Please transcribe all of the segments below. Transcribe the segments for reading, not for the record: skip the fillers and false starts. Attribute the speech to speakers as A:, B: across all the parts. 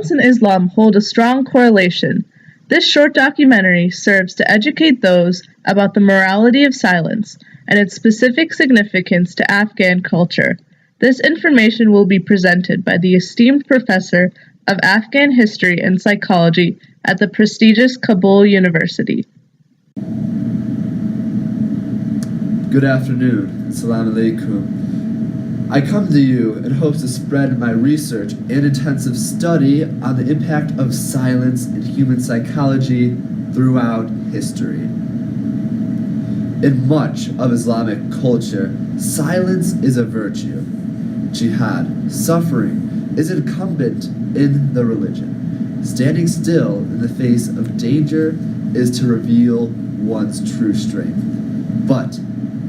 A: Silence and Islam hold a strong correlation. This short documentary serves to educate those about the morality of silence and its specific significance to Afghan culture. This information will be presented by the esteemed professor of Afghan history and psychology at the prestigious Kabul University.
B: Good afternoon. Assalamu alaikum. I come to you in hopes to spread my research and intensive study on the impact of silence in human psychology throughout history. In much of Islamic culture, silence is a virtue. Jihad, suffering, is incumbent in the religion. Standing still in the face of danger is to reveal one's true strength. But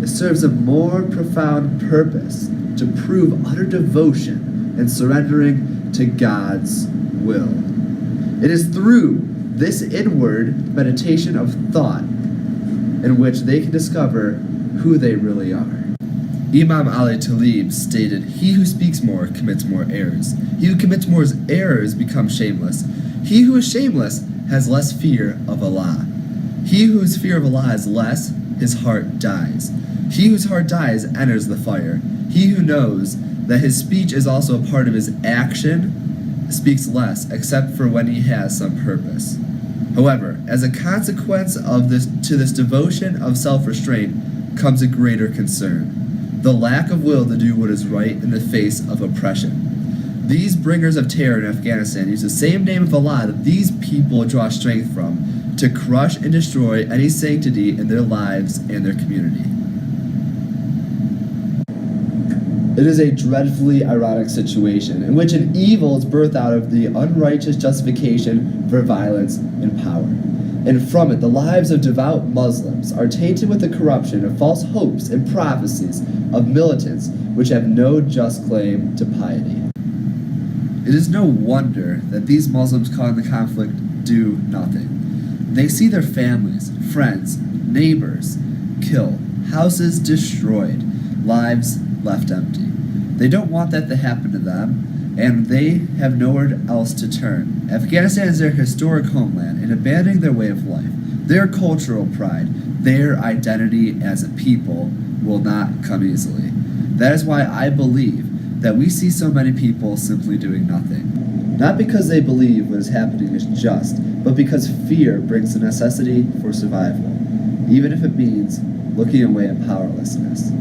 B: it serves a more profound purpose to prove utter devotion and surrendering to God's will. It is through this inward meditation of thought in which they can discover who they really are. Imam Ali Talib stated, "He who speaks more commits more errors. He who commits more errors becomes shameless. He who is shameless has less fear of Allah. He whose fear of Allah is less, his heart dies. He whose heart dies enters the fire. He who knows that his speech is also a part of his action speaks less, except for when he has some purpose." However, as a consequence of this devotion of self-restraint comes a greater concern: the lack of will to do what is right in the face of oppression. These bringers of terror in Afghanistan use the same name of Allah that these people draw strength from to crush and destroy any sanctity in their lives and their community. It is a dreadfully ironic situation in which an evil is birthed out of the unrighteous justification for violence and power. And from it, the lives of devout Muslims are tainted with the corruption of false hopes and prophecies of militants which have no just claim to piety. It is no wonder that these Muslims caught in the conflict do nothing. They see their families, friends, neighbors killed, houses destroyed, lives left empty. They don't want that to happen to them, and they have nowhere else to turn. Afghanistan is their historic homeland, and abandoning their way of life, their cultural pride, their identity as a people will not come easily. That is why I believe that we see so many people simply doing nothing. Not because they believe what is happening is just, but because fear brings the necessity for survival, even if it means looking away in powerlessness.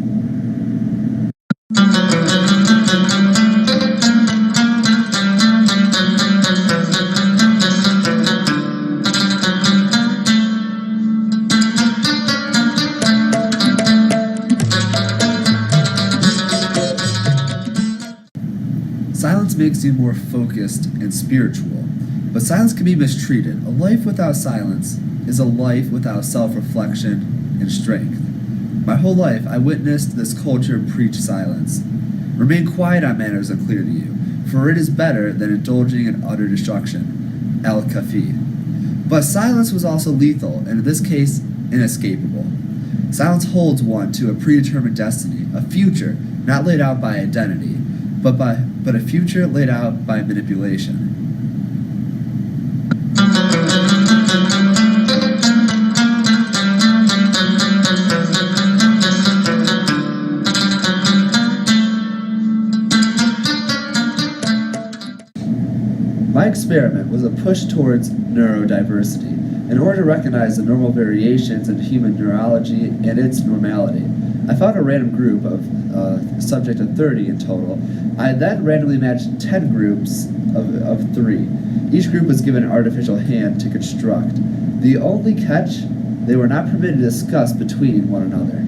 B: Silence makes you more focused and spiritual, but silence can be mistreated. A life without silence is a life without self-reflection and strength. My whole life, I witnessed this culture preach silence. Remain quiet on matters unclear to you, for it is better than indulging in utter destruction. Al-Kafi. But silence was also lethal, and in this case, inescapable. Silence holds one to a predetermined destiny, a future not laid out by identity, but a future laid out by manipulation. My experiment was a push towards neurodiversity in order to recognize the normal variations in human neurology and its normality. I found a random group of a subject of 30 in total. I then randomly matched 10 groups of 3. Each group was given an artificial hand to construct. The only catch, they were not permitted to discuss between one another.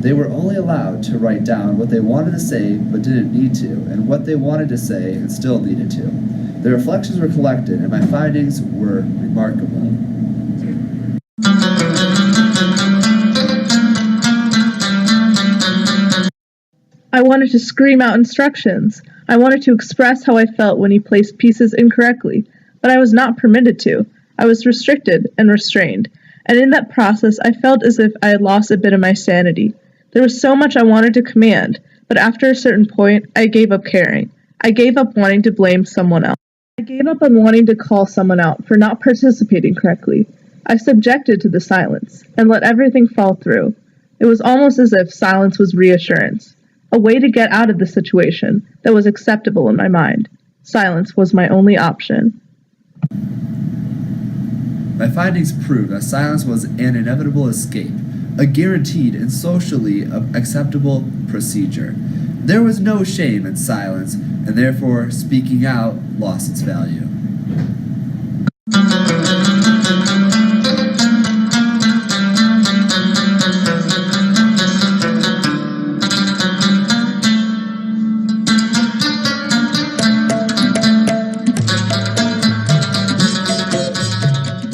B: They were only allowed to write down what they wanted to say but didn't need to, and what they wanted to say and still needed to. The reflections were collected, and my findings were remarkable.
A: I wanted to scream out instructions. I wanted to express how I felt when he placed pieces incorrectly, but I was not permitted to. I was restricted and restrained, and in that process I felt as if I had lost a bit of my sanity. There was so much I wanted to command, but after a certain point I gave up caring. I gave up wanting to blame someone else. I gave up on wanting to call someone out for not participating correctly. I subjected to the silence and let everything fall through. It was almost as if silence was reassurance, a way to get out of the situation that was acceptable in my mind. Silence was my only option.
B: My findings prove that silence was an inevitable escape, a guaranteed and socially acceptable procedure. There was no shame in silence, and therefore speaking out lost its value.